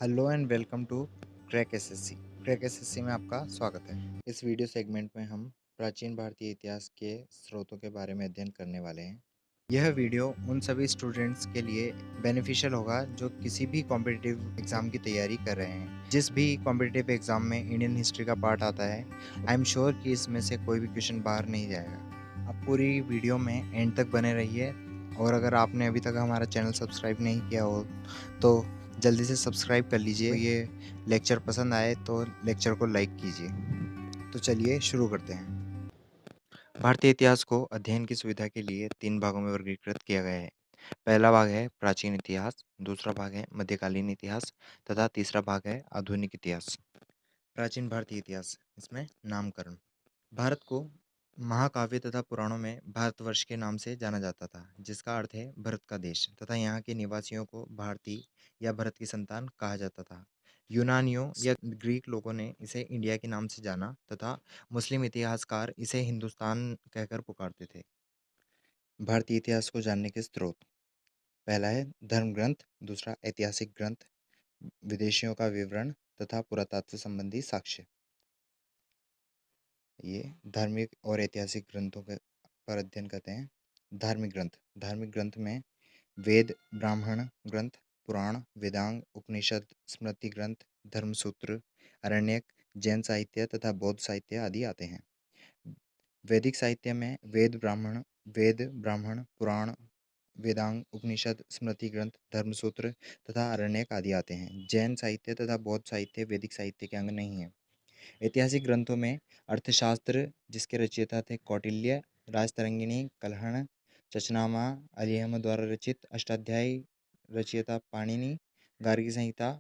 Hello and welcome to crack SSC. Crack SSC में आपका स्वागत है। इस वीडियो सेगमेंट में हम प्राचीन भारतीय इतिहास के स्रोतों के बारे में अध्ययन करने वाले हैं। यह वीडियो उन सभी स्टूडेंट्स के लिए बेनिफिशियल होगा जो किसी भी कॉम्पिटिटिव एग्ज़ाम की तैयारी कर रहे हैं। जिस भी कॉम्पिटिटिव एग्ज़ाम में इंडियन हिस्ट्री का पार्ट आता है, आई एम श्योर कि इसमें से कोई भी क्वेश्चन बाहर नहीं जाएगा। आप पूरी वीडियो में एंड तक बने रहिए और अगर आपने अभी तक हमारा चैनल सब्सक्राइब नहीं किया हो तो जल्दी से सब्सक्राइब कर लीजिए। ये लेक्चर पसंद आए तो लेक्चर को लाइक कीजिए। तो चलिए शुरू करते हैं। भारतीय इतिहास को अध्ययन की सुविधा के लिए 3 भागों में वर्गीकृत किया गया है। पहला भाग है प्राचीन इतिहास, दूसरा भाग है मध्यकालीन इतिहास तथा तीसरा भाग है आधुनिक इतिहास। प्राचीन भारतीय इतिहास, इसमें नामकरण। भारत को महाकाव्य तथा पुराणों में भारतवर्ष के नाम से जाना जाता था, जिसका अर्थ है भरत का देश, तथा यहाँ के निवासियों को भारतीय या भरत की संतान कहा जाता था। यूनानियों या ग्रीक लोगों ने इसे इंडिया के नाम से जाना तथा मुस्लिम इतिहासकार इसे हिंदुस्तान कहकर पुकारते थे। भारतीय इतिहास को जानने के स्रोत। पहला है धर्म ग्रंथ, दूसरा ऐतिहासिक ग्रंथ, विदेशियों का विवरण तथा पुरातत्व संबंधी साक्ष्य। ये धार्मिक और ऐतिहासिक ग्रंथों के पर अध्ययन करते हैं। धार्मिक ग्रंथ। धार्मिक ग्रंथ में वेद, ब्राह्मण ग्रंथ, पुराण, वेदांग, उपनिषद, स्मृति ग्रंथ, धर्मसूत्र, अरण्यक, जैन साहित्य तथा बौद्ध साहित्य आदि आते हैं। वैदिक साहित्य में वेद, ब्राह्मण, पुराण, वेदांग, उपनिषद, स्मृति ग्रंथ, धर्मसूत्र तथा अरण्यक आदि आते हैं। जैन साहित्य तथा बौद्ध साहित्य वैदिक साहित्य के अंग नहीं है। ऐतिहासिक ग्रंथों में अर्थशास्त्र, जिसके रचयिता थे कौटिल्य, राजतरंगिणी, कलहण, चचनामा, अली अहमद द्वारा रचित, अष्टाध्यायी रचयिता पाणिनि, गार्गी संहिता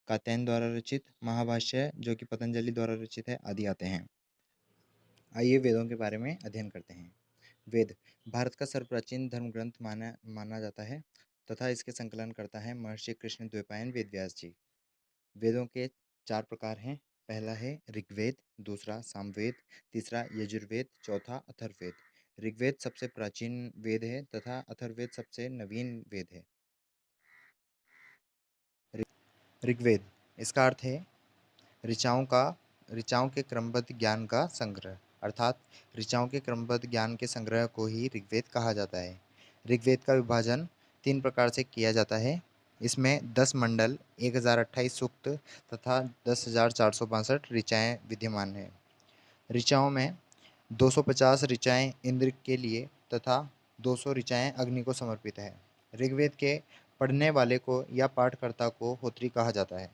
कात्यायन द्वारा रचित, महाभाष्य जो कि पतंजलि द्वारा रचित है आदि आते हैं। आइए वेदों के बारे में अध्ययन करते हैं। वेद भारत का सर्वप्राचीन धर्म ग्रंथ माना जाता है तथा इसके संकलन करता है महर्षि कृष्ण द्वैपायन वेद व्यास जी। वेदों के 4 प्रकार हैं। पहला है ऋग्वेद, दूसरा सामवेद, तीसरा यजुर्वेद, चौथा अथर्ववेद। ऋग्वेद सबसे प्राचीन वेद है तथा अथर्ववेद सबसे नवीन वेद है। ऋग्वेद, इसका अर्थ है ऋचाओं के क्रमबद्ध ज्ञान का संग्रह, अर्थात ऋचाओं के क्रमबद्ध ज्ञान के संग्रह को ही ऋग्वेद कहा जाता है। ऋग्वेद का विभाजन 3 प्रकार से किया जाता है। इसमें 10 मंडल, 1028 सूक्त तथा 10,462 ऋचाएँ विद्यमान हैं। ऋचाओं में 250 ऋचाएँ इंद्र के लिए तथा 200 ऋचाएँ अग्नि को समर्पित है। ऋग्वेद के पढ़ने वाले को या पाठकर्ता को होत्री कहा जाता है।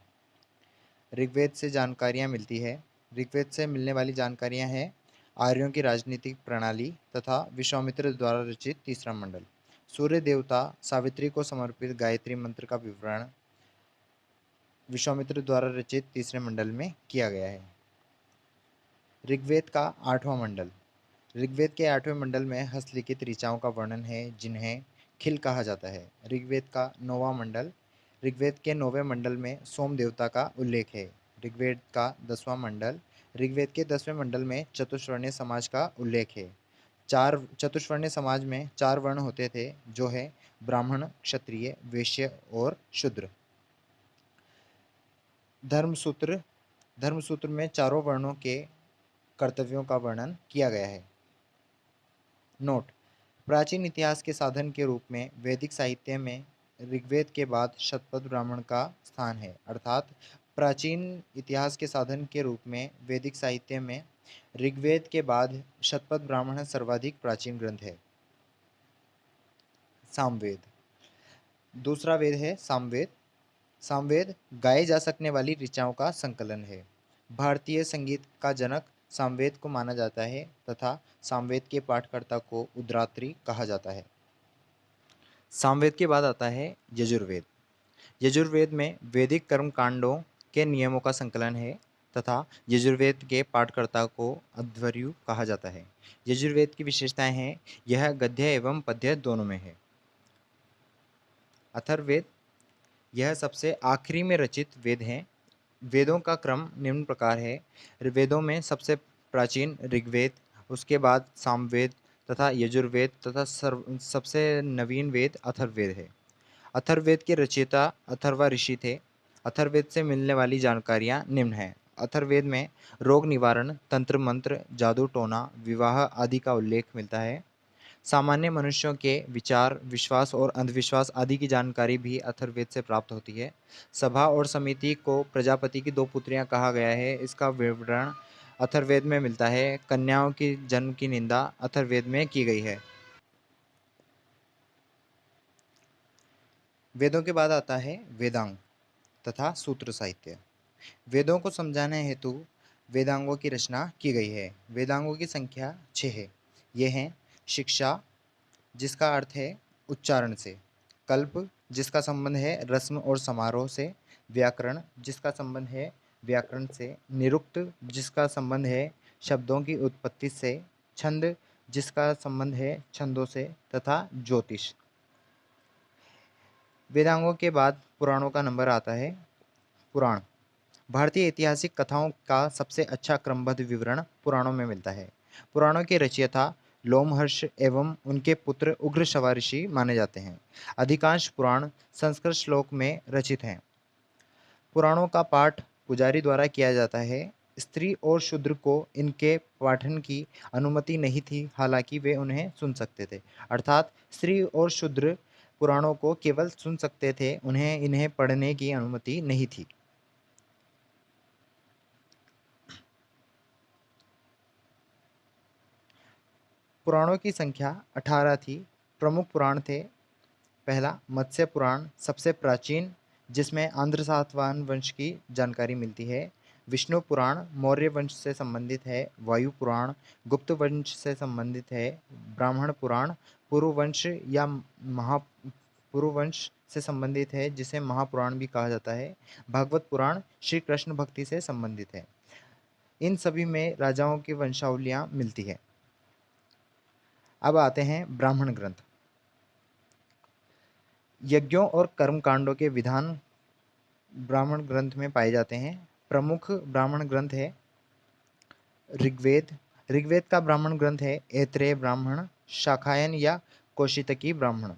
ऋग्वेद से जानकारियाँ मिलती है। ऋग्वेद से मिलने वाली जानकारियाँ हैं आर्यों की राजनीतिक प्रणाली तथा विश्वामित्र द्वारा रचित तीसरा मंडल। सूर्य देवता सावित्री को समर्पित गायत्री मंत्र का विवरण विश्वामित्र द्वारा रचित तीसरे मंडल में किया गया है। ऋग्वेद का 8वां मंडल। ऋग्वेद के 8वें मंडल में हस्तलिखित ऋचाओं का वर्णन है, जिन्हें खिल कहा जाता है। ऋग्वेद का 9वां मंडल। ऋग्वेद के 9वें मंडल में सोम देवता का उल्लेख है। ऋग्वेद का 10वां मंडल। ऋग्वेद के 10वें मंडल में चतुष्वर्णीय समाज का उल्लेख है। चतुष्वर्णीय समाज में 4 वर्ण होते थे, जो है ब्राह्मण, क्षत्रिय, वैश्य और शूद्र। धर्मसूत्र धर्मसूत्र में चारों वर्णों के कर्तव्यों का वर्णन किया गया है। नोट: प्राचीन इतिहास के साधन के रूप में वैदिक साहित्य में ऋग्वेद के बाद शतपथ ब्राह्मण का स्थान है, अर्थात प्राचीन इतिहास के साधन के रूप में वैदिक साहित्य में ऋग्वेद के बाद शतपथ ब्राह्मण सर्वाधिक प्राचीन ग्रंथ है। सामवेद, दूसरा वेद है सामवेद। सामवेद गाए जा सकने वाली ऋचाओं का संकलन है। भारतीय संगीत का जनक सामवेद को माना जाता है तथा सामवेद के पाठकर्ता को उद्रात्री कहा जाता है। सामवेद के बाद आता है यजुर्वेद। यजुर्वेद में वैदिक कर्म कांडों के नियमों का संकलन है तथा यजुर्वेद के पाठकर्ता को अध्वर्यु कहा जाता है। यजुर्वेद की विशेषताएं हैं, यह गद्य एवं पद्य दोनों में है। अथर्ववेद, यह सबसे आखिरी में रचित वेद है। वेदों का क्रम निम्न प्रकार है। वेदों में सबसे प्राचीन ऋग्वेद, उसके बाद सामवेद तथा यजुर्वेद तथा सबसे नवीन वेद अथर्ववेद है। अथर्ववेद के रचयिता अथर्वा ऋषि थे। अथर्ववेद से मिलने वाली जानकारियाँ निम्न हैं। अथर्ववेद में रोग निवारण, तंत्र मंत्र, जादू टोना, विवाह आदि का उल्लेख मिलता है। सामान्य मनुष्यों के विचार, विश्वास और अंधविश्वास आदि की जानकारी भी अथर्ववेद से प्राप्त होती है। सभा और समिति को प्रजापति की दो पुत्रियां कहा गया है, इसका विवरण अथर्ववेद में मिलता है। कन्याओं की जन्म की निंदा अथर्ववेद में की गई है। वेदों के बाद आता है वेदांग तथा सूत्र साहित्य। वेदों को समझाने हेतु वेदांगों की रचना की गई है। वेदांगों की संख्या 6 है। ये हैं शिक्षा, जिसका अर्थ है उच्चारण से। कल्प, जिसका संबंध है रस्म और समारोह से। व्याकरण, जिसका संबंध है व्याकरण से। निरुक्त, जिसका संबंध है शब्दों की उत्पत्ति से। छंद, जिसका संबंध है छंदों से। तथा ज्योतिष। वेदांगों के बाद पुराणों का नंबर आता है। पुराण भारतीय ऐतिहासिक कथाओं का सबसे अच्छा क्रमबद्ध विवरण पुराणों में मिलता है। पुराणों के रचयिता लोमहर्ष एवं उनके पुत्र उग्रश्रवा ऋषि माने जाते हैं। अधिकांश पुराण संस्कृत श्लोक में रचित हैं। पुराणों का पाठ पुजारी द्वारा किया जाता है। स्त्री और शूद्र को इनके पाठन की अनुमति नहीं थी, हालांकि वे उन्हें सुन सकते थे। अर्थात स्त्री और शूद्र पुराणों को केवल सुन सकते थे, उन्हें इन्हें पढ़ने की अनुमति नहीं थी। पुराणों की संख्या 18 थी। प्रमुख पुराण थे। पहला मत्स्य पुराण, सबसे प्राचीन, जिसमें आंध्र सातवाहन वंश की जानकारी मिलती है। विष्णु पुराण मौर्य वंश से संबंधित है। वायु पुराण गुप्त वंश से संबंधित है। ब्राह्मण पुराण पूर्ववंश या महापूर्ववंश से संबंधित है, जिसे महापुराण भी कहा जाता है। भागवत पुराण श्री कृष्ण भक्ति से संबंधित है। इन सभी में राजाओं की वंशावलियाँ मिलती है। अब आते हैं ब्राह्मण ग्रंथ। यज्ञों और कर्मकांडों के विधान ब्राह्मण ग्रंथ में पाए जाते हैं। प्रमुख ब्राह्मण ग्रंथ है ऋग्वेद। ऋग्वेद का ब्राह्मण ग्रंथ है ऐत्रेय ब्राह्मण, शाखायन या कौशितकी ब्राह्मण।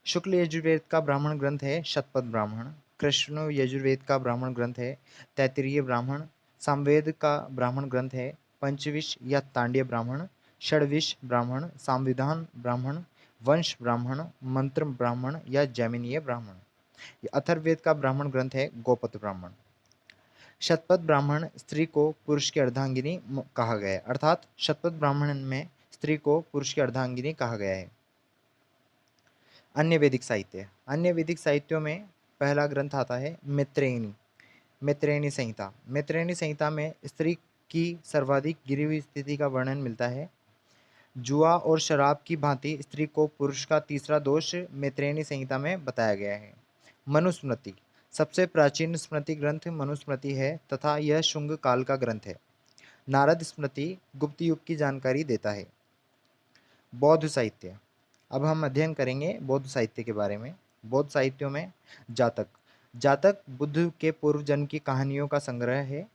शुक्ल यजुर्वेद का ब्राह्मण ग्रंथ है शतपथ ब्राह्मण। कृष्ण यजुर्वेद का ब्राह्मण ग्रंथ है तैत्तिरीय ब्राह्मण। सामवेद का ब्राह्मण ग्रंथ है पंचविश या तांड्य ब्राह्मण। षड्विश ब्राह्मण, संविधान ब्राह्मण, वंश ब्राह्मण, मंत्र ब्राह्मण या जैमिनीय ब्राह्मण। अथर्ववेद का ब्राह्मण ग्रंथ है गोपत ब्राह्मण। शतपथ ब्राह्मण स्त्री को पुरुष की अर्धांगिनी कहा गया है, अर्थात शतपथ ब्राह्मण में स्त्री को पुरुष की अर्धांगिनी कहा गया है। अन्य वैदिक साहित्य। अन्य वैदिक साहित्यों में पहला ग्रंथ आता है मैत्रेयनी। मैत्रेयनी संहिता। मैत्रेयनी संहिता में स्त्री की सर्वाधिक गिरी हुई स्थिति का वर्णन मिलता है। जुआ और शराब की भांति स्त्री को पुरुष का तीसरा दोष मैत्रेयनी संहिता में बताया गया है। मनुस्मृति सबसे प्राचीन स्मृति ग्रंथ मनुस्मृति है तथा यह शुंग काल का ग्रंथ है। नारद स्मृति गुप्त युग की जानकारी देता है। बौद्ध साहित्य। अब हम अध्ययन करेंगे बौद्ध साहित्य के बारे में। बौद्ध साहित्यों में जातक। जातक बुद्ध के पूर्व जन्म की कहानियों का संग्रह है।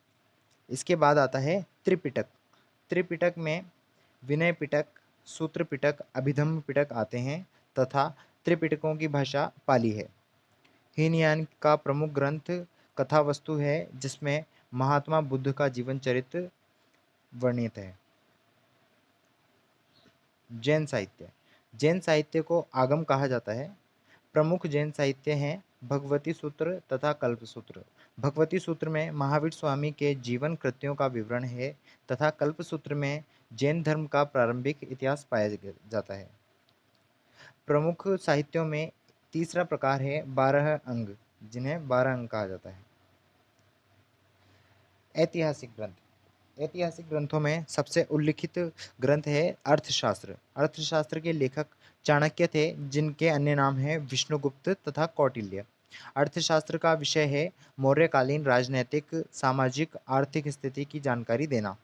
इसके बाद आता है त्रिपिटक। त्रिपिटक में विनय पिटक, सूत्र पिटक, अभिधम्म पिटक आते हैं तथा त्रिपिटकों की भाषा पाली है। हीनयान का प्रमुख ग्रंथ कथा वस्तु है, जिसमें महात्मा बुद्ध का जीवन चरित्र वर्णित है। जैन साहित्य। जैन साहित्य को आगम कहा जाता है। प्रमुख जैन साहित्य हैं भगवती सूत्र तथा कल्प सूत्र। भगवती सूत्र में महावीर स्वामी के जीवन कृत्यों का विवरण है तथा कल्प सूत्र में जैन धर्म का प्रारंभिक इतिहास पाया जाता है। प्रमुख साहित्यों में तीसरा प्रकार है 12 अंग, जिन्हें 12 अंग कहा जाता है। ऐतिहासिक ग्रंथ। ऐतिहासिक ग्रंथों में सबसे उल्लिखित ग्रंथ है अर्थशास्त्र। अर्थशास्त्र के लेखक चाणक्य थे, जिनके अन्य नाम हैं विष्णुगुप्त तथा कौटिल्य। अर्थशास्त्र का विषय है मौर्यकालीन राजनैतिक, सामाजिक, आर्थिक स्थिति की जानकारी देना।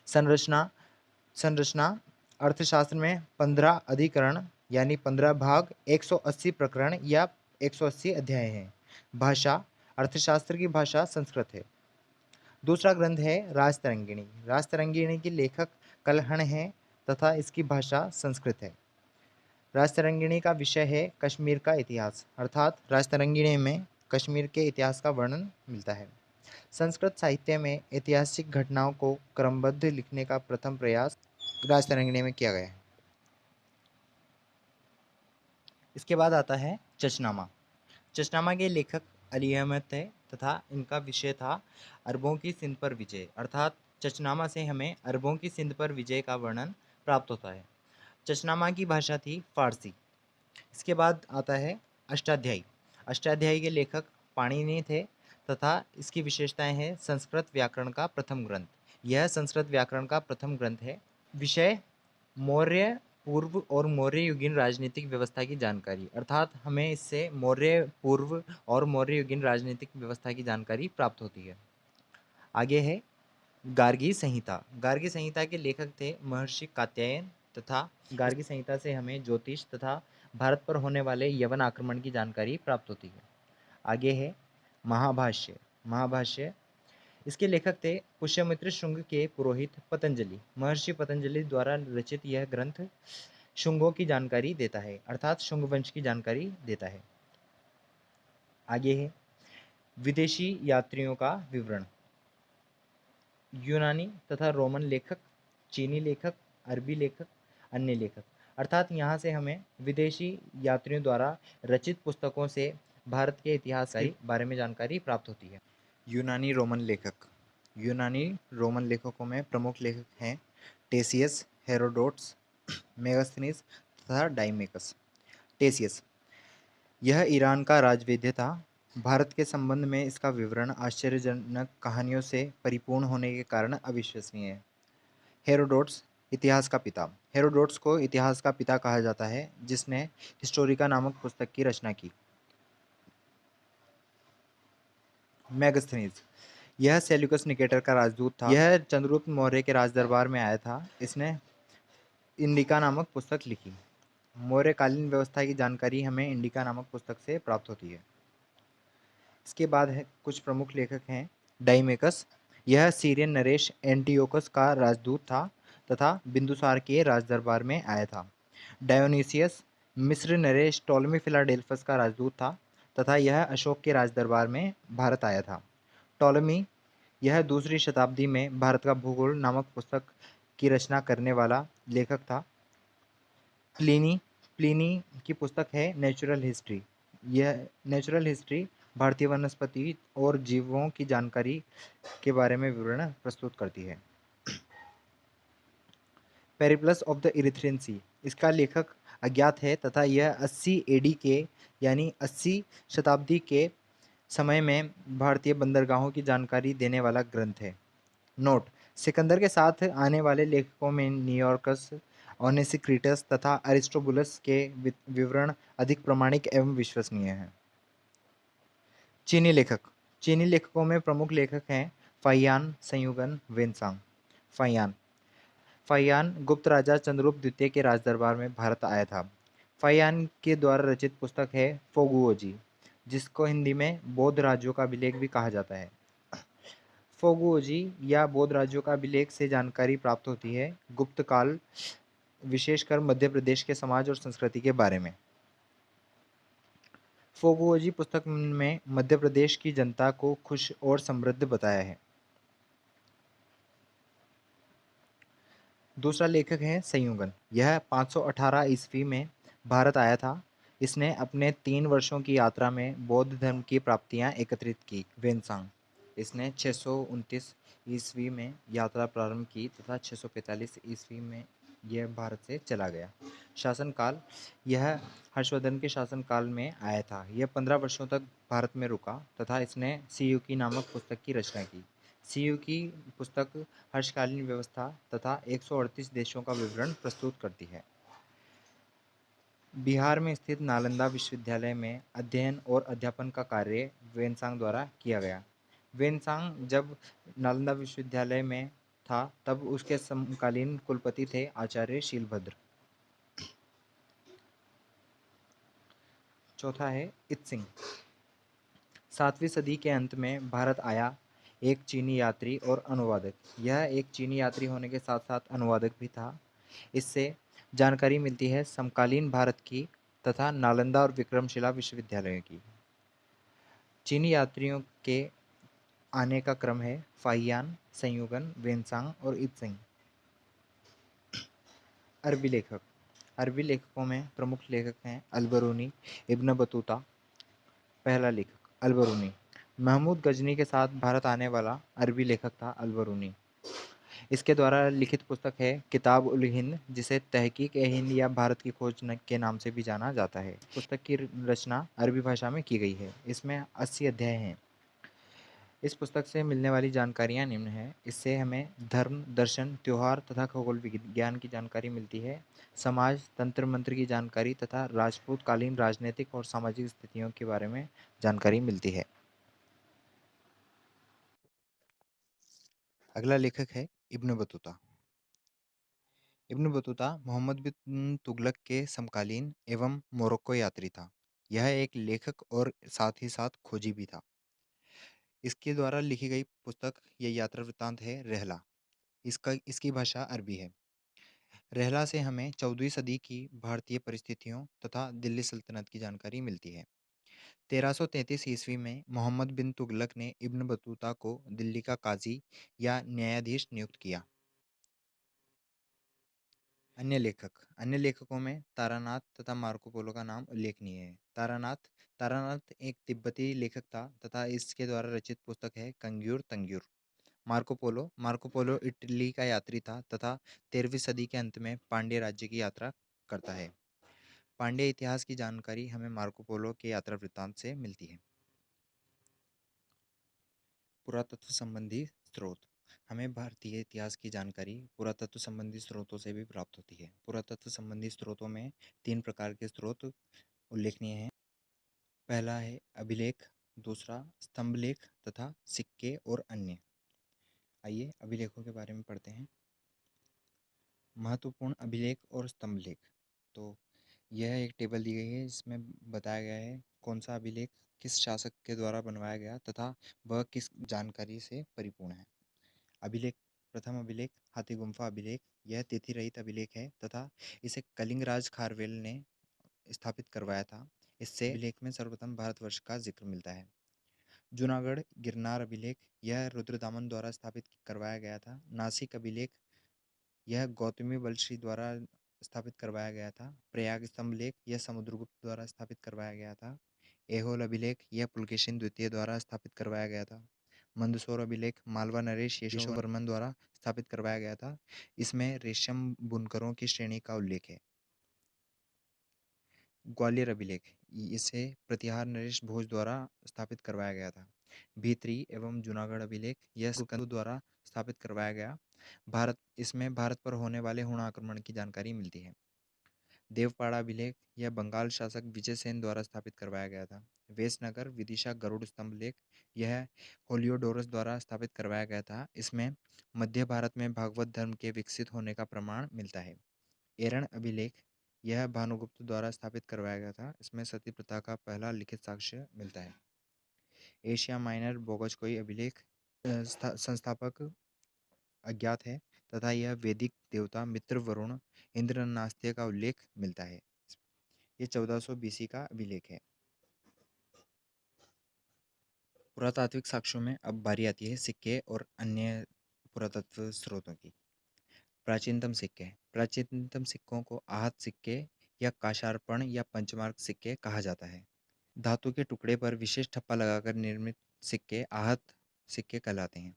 संरचना। संरचना अर्थशास्त्र में 15 अधिकरण यानी 15 भाग, 180 प्रकरण या 180 अध्याय हैं। भाषा। अर्थशास्त्र की भाषा संस्कृत है। दूसरा ग्रंथ है राजतरंगिणी। राजतरंगिणी के लेखक कलहण हैं तथा इसकी भाषा संस्कृत है। राजतरंगिणी का विषय है कश्मीर का इतिहास, अर्थात राजतरंगिणी में कश्मीर के इतिहास का वर्णन मिलता है। संस्कृत साहित्य में ऐतिहासिक घटनाओं को क्रमबद्ध लिखने का प्रथम प्रयास राजतरंगिणी में किया गया है। इसके बाद आता है चचनामा। चचनामा के लेखक अली अहमद थे तथा इनका विषय था अरबों की सिंध पर विजय, अर्थात चचनामा से हमें अरबों की सिंध पर विजय का वर्णन प्राप्त होता है। चचनामा की भाषा थी फारसी। इसके बाद आता है अष्टाध्यायी। अष्टाध्यायी के लेखक पाणिनि थे तथा इसकी विशेषताएं हैं संस्कृत व्याकरण का प्रथम ग्रंथ। यह संस्कृत व्याकरण का प्रथम ग्रंथ है। विषय मौर्य पूर्व और मौर्य युगीन राजनीतिक व्यवस्था की जानकारी, अर्थात हमें इससे मौर्य पूर्व और मौर्य युगीन राजनीतिक व्यवस्था की जानकारी प्राप्त होती है। आगे है गार्गी संहिता। गार्गी संहिता के लेखक थे महर्षि कात्यायन तथा गार्गी संहिता से हमें ज्योतिष तथा भारत पर होने वाले यवन आक्रमण की जानकारी प्राप्त होती है। आगे है महाभाष्य। महाभाष्य इसके लेखक थे पुष्यमित्र शुंग के पुरोहित पतंजलि। महर्षि पतंजलि द्वारा रचित यह ग्रंथ शुंगों की जानकारी देता है, अर्थात शुंग वंश की जानकारी देता है। आगे है विदेशी यात्रियों का विवरण। यूनानी तथा रोमन लेखक, चीनी लेखक, अरबी लेखक, अन्य लेखक, अर्थात यहाँ से हमें विदेशी यात्रियों द्वारा रचित पुस्तकों से भारत के इतिहास के बारे में जानकारी प्राप्त होती है। यूनानी रोमन लेखक। यूनानी रोमन लेखकों में प्रमुख लेखक हैं टेसियस, हेरोडोट्स, मेगास्थनीज तथा डाइमेकस। टेसियस यह ईरान का राजवेद्य था। भारत के संबंध में इसका विवरण आश्चर्यजनक कहानियों से परिपूर्ण होने के कारण अविश्वसनीय है। हेरोडोट्स इतिहास का पिता। हेरोडोट्स को इतिहास का पिता कहा जाता है, जिसने हिस्टोरिका नामक पुस्तक की रचना की। मेगास्थनीज यह सेल्यूकस निकेटर का राजदूत था। यह चंद्रगुप्त मौर्य के राजदरबार में आया था। इसने इंडिका नामक पुस्तक लिखी। मौर्यकालीन व्यवस्था की जानकारी हमें इंडिका नामक पुस्तक से प्राप्त होती है। इसके बाद है कुछ प्रमुख लेखक हैं डाइमेकस। यह सीरियन नरेश एंटियोकस का राजदूत था तथा बिंदुसार के राजदरबार में आया था। डायोनीसियस मिस्र नरेश टोलेमी फिलाडेल्फस का राजदूत था तथा यह अशोक के राजदरबार में भारत आया था। टोलेमी यह दूसरी शताब्दी में भारत का भूगोल नामक पुस्तक की रचना करने वाला लेखक था। प्लिनी प्लिनी की पुस्तक है नेचुरल हिस्ट्री। यह नेचुरल हिस्ट्री भारतीय वनस्पति और जीवों की जानकारी के बारे में विवरण प्रस्तुत करती है। पेरिप्लस ऑफ द इरिथ्रियन सी इसका लेखक अज्ञात है तथा यह 80 एडी के यानी 80 शताब्दी के समय में भारतीय बंदरगाहों की जानकारी देने वाला ग्रंथ है। नोट सिकंदर के साथ आने वाले लेखकों में न्यूयॉर्कस, ओनेसिक्रिटस तथा अरिस्टोबुलस के विवरण अधिक प्रामाणिक एवं विश्वसनीय हैं। चीनी लेखक। चीनी लेखकों में प्रमुख लेखक हैं फाहियान, संयुगन, वेनसांग। फाहियान फाहियान गुप्त राजा चंद्रगुप्त द्वितीय के राजदरबार में भारत आया था। फाहियान के द्वारा रचित पुस्तक है फोगुओजी, जिसको हिंदी में बौद्ध राज्यों का अभिलेख भी कहा जाता है। फोगुओजी या बौद्ध राज्यों का अभिलेख से जानकारी प्राप्त होती है गुप्त काल, विशेषकर मध्य प्रदेश के समाज और संस्कृति के बारे में। फोगुओजी पुस्तक में मध्य प्रदेश की जनता को खुश और समृद्ध बताया है। दूसरा लेखक है संयुगन। यह 518 ईस्वी में भारत आया था। इसने अपने 3 वर्षों की यात्रा में बौद्ध धर्म की प्राप्तियां एकत्रित की। वेनसांग इसने 629 ईस्वी में यात्रा प्रारंभ की तथा 645 ईस्वी में यह भारत से चला गया। शासनकाल यह हर्षवर्धन के शासनकाल में आया था। यह 15 वर्षों तक भारत में रुका तथा इसने सीयूकी नामक पुस्तक की रचना की। सीयूकी पुस्तक हर्षकालीन व्यवस्था तथा 138 देशों का विवरण प्रस्तुत करती है। बिहार में स्थित नालंदा विश्वविद्यालय में अध्ययन और अध्यापन का कार्य वेनसांग द्वारा किया गया। वेनसांग जब नालंदा विश्वविद्यालय में था तब उसके समकालीन कुलपति थे आचार्य शीलभद्र। चौथा है इत्सिंग। 7वीं सदी के अंत में भारत आया एक चीनी यात्री और अनुवादक। यह एक चीनी यात्री होने के साथ साथ अनुवादक भी था। इससे जानकारी मिलती है समकालीन भारत की तथा नालंदा और विक्रमशिला विश्वविद्यालयों की। चीनी यात्रियों के आने का क्रम है फाहियान, संयुगन, वेनसांग और इत्सिंग। अरबी लेखक। अरबी लेखकों में प्रमुख लेखक हैं अल-बरूनी, इब्न बतूता। पहला लेखक अल-बरूनी महमूद गजनी के साथ भारत आने वाला अरबी लेखक था अल-बरूनी। इसके द्वारा लिखित पुस्तक है किताब उल हिंद, जिसे तहकीक ए हिंद या भारत की खोज के नाम से भी जाना जाता है। पुस्तक की रचना अरबी भाषा में की गई है। इसमें 80 अध्याय हैं। इस पुस्तक से मिलने वाली जानकारियाँ निम्न हैं। इससे हमें धर्म, दर्शन, त्योहार तथा खगोल विज्ञान की जानकारी मिलती है। समाज, तंत्र मंत्र की जानकारी तथा राजपूत कालीन राजनीतिक और सामाजिक स्थितियों के बारे में जानकारी मिलती है। अगला लेखक है Ibn Battuta. Ibn Battuta Muhammad bin Tughlaq के समकालीन एवं मोरक्को यात्री था। यह एक लेखक और साथ ही साथ खोजी भी था। इसके द्वारा लिखी गई पुस्तक या यात्रा वृत्तांत है रहला। इसकी भाषा अरबी है। रहला से हमें 14वीं सदी की भारतीय परिस्थितियों तथा दिल्ली सल्तनत की जानकारी मिलती है। 1333 ईस्वी में मोहम्मद बिन तुगलक ने इब्न बतूता को दिल्ली का काजी या न्यायाधीश नियुक्त किया। अन्य लेखकों में तारानाथ तथा मार्को पोलो का नाम उल्लेखनीय है। तारानाथ एक तिब्बती लेखक था तथा इसके द्वारा रचित पुस्तक है Kangyur Tengyur. Marco Polo Italy का यात्री था तथा 13वीं सदी के अंत में पांड्य राज्य की यात्रा करता है। पांड्य इतिहास की जानकारी हमें मार्को पोलो के यात्रा वृत्तांत से मिलती है। पुरातत्व संबंधी स्रोत। हमें भारतीय इतिहास की जानकारी पुरातत्व संबंधी स्रोतों से भी प्राप्त होती है। पुरातत्व संबंधी स्रोतों में 3 प्रकार के स्रोत उल्लेखनीय हैं। पहला है अभिलेख, दूसरा स्तंभलेख तथा सिक्के और अन्य। आइए अभिलेखों के बारे में पढ़ते हैं। महत्वपूर्ण अभिलेख और स्तंभलेख। तो यह एक टेबल दी गई है, इसमें बताया गया है कौन सा अभिलेख किस शासक के द्वारा बनवाया गया तथा वह किस जानकारी से परिपूर्ण है। अभिलेख। प्रथम अभिलेख हाथी गुम्फा अभिलेख। यह तिथि रहित अभिलेख है तथा इसे कलिंगराज खारवेल ने स्थापित करवाया था। इससे अभिलेख में सर्वप्रथम भारतवर्ष का जिक्र मिलता है। जूनागढ़ गिरनार अभिलेख। यह रुद्रदामन द्वारा स्थापित करवाया गया था। नासिक अभिलेख। यह गौतमी बलश्री द्वारा स्थापित करवाया गया था। प्रयाग स्तंभ लेख। यह समुद्रगुप्त द्वारा स्थापित करवाया गया था। ऐहोल अभिलेख। यह पुलकेशिन द्वितीय द्वारा स्थापित करवाया गया था। मंदसौर अभिलेख मालवा नरेश यशो वर्मन द्वारा स्थापित करवाया गया था। इसमें रेशम बुनकरों की श्रेणी का उल्लेख है। ग्वालियर अभिलेख। इसे प्रतिहार नरेश भोज द्वारा स्थापित करवाया गया था। भीतरी एवं जूनागढ़ अभिलेख। यह स्कंद द्वारा स्थापित करवाया गया। इसमें भारत पर होने वाले हुण आक्रमण की जानकारी मिलती है। देवपाड़ा अभिलेख। यह बंगाल शासक विजयसेन द्वारा स्थापित करवाया गया था। वेसनगर विदिशा गरुड़ स्तंभ लेख। यह होलियोडोरस द्वारा स्थापित करवाया गया था। इसमें मध्य भारत में भागवत धर्म के विकसित होने का प्रमाण मिलता है। एरण अभिलेख। यह भानुगुप्त द्वारा स्थापित करवाया गया था। इसमें सती प्रथा का पहला लिखित साक्ष्य मिलता है। एशिया माइनर बोगजकोई अभिलेख। संस्थापक अज्ञात है तथा यह वैदिक देवता मित्र वरुण इंद्रनास्त्य का उल्लेख मिलता है। ये 1400 बीसी का अभिलेख है। पुरातात्विक साक्ष्यों में अब बारी आती है सिक्के और अन्य पुरातत्व स्रोतों की। प्राचीनतम सिक्के। प्राचीनतम सिक्कों को आहत सिक्के या काशार्पण या पंचमार्क सिक्के कहा जाता है। धातु के टुकड़े पर विशेष ठप्पा लगाकर निर्मित सिक्के आहत सिक्के कहलाते हैं।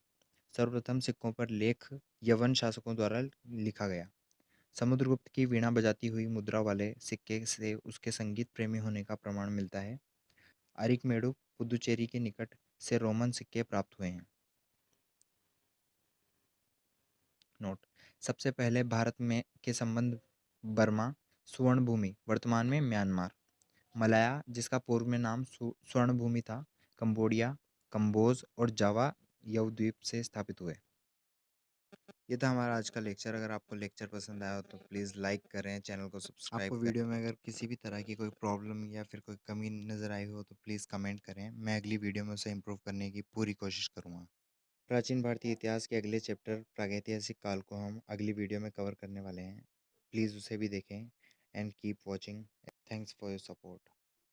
सर्वप्रथम सिक्कों पर लेख यवन शासकों द्वारा लिखा गया। समुद्रगुप्त की वीणा बजाती हुई मुद्रा वाले सिक्के से उसके संगीत प्रेमी होने का प्रमाण मिलता है। अरिकमेडु पुदुचेरी के निकट से रोमन सिक्के प्राप्त हुए हैं। नोट। सबसे पहले भारत में के संबंध बर्मा स्वर्ण भूमि वर्तमान में म्यांमार, मलाया जिसका पूर्व में नाम स्वर्ण भूमि था, कंबोडिया, कंबोज और जावा यवद्वीप से स्थापित हुए। ये था हमारा आज का लेक्चर। अगर आपको लेक्चर पसंद आया हो तो प्लीज़ लाइक करें, चैनल को सब्सक्राइब करें। आपको वीडियो में अगर किसी भी तरह की कोई प्रॉब्लम या फिर कोई कमी नज़र आई हो तो प्लीज़ कमेंट करें। मैं अगली वीडियो में उसे इम्प्रूव करने की पूरी कोशिश करूँगा। प्राचीन भारतीय इतिहास के अगले चैप्टर प्रागैतिहासिक काल को हम अगली वीडियो में कवर करने वाले हैं। प्लीज़ उसे भी देखें and keep watching. Thanks for your support.